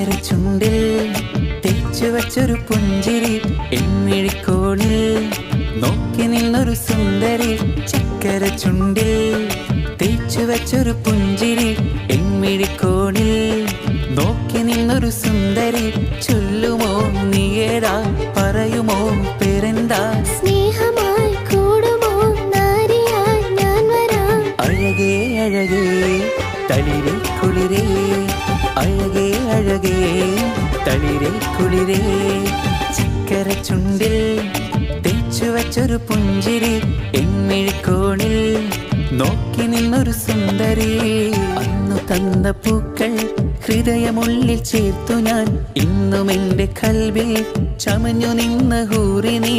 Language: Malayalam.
ചക്കര ചുണ്ടിൽ തേച്ചു വച്ചൊരു പുഞ്ചിരി എന്നിഴിക്കോണിൽ നോക്കി നിന്നൊരു സുന്ദരി. ചക്കര ചുണ്ടിൽ തേച്ചു വച്ചൊരു പുഞ്ചിരി എന്നിഴിക്കോണിൽ നോക്കി നിന്നൊരു സുന്ദരി. ചൊല്ലുമോ നീയേതാ, പറയുമോ പേരെന്താ? സ്നേഹമായി കൂടുമോ നാരിയായി ഞാൻ വരാം. അഴകേ അഴകേ തളിരേ കുളിരേ, അഴകേ അഴകേ തളിരേ കുളിരേ. ചക്കര ചുണ്ടിൽ തേച്ചു വച്ചൊരു പുഞ്ചിരി എന്നിഴിക്കോണിൽ നോക്കി നിന്നൊരു സുന്ദരി. അന്നു തന്ന പൂക്കൾ ഹൃദയമുള്ളിൽ ചേർത്തു ഞാൻ, ഇന്നും എൻ്റെ കൽവിൽ ചമഞ്ഞു നിന്ന ഹൂറി നീ.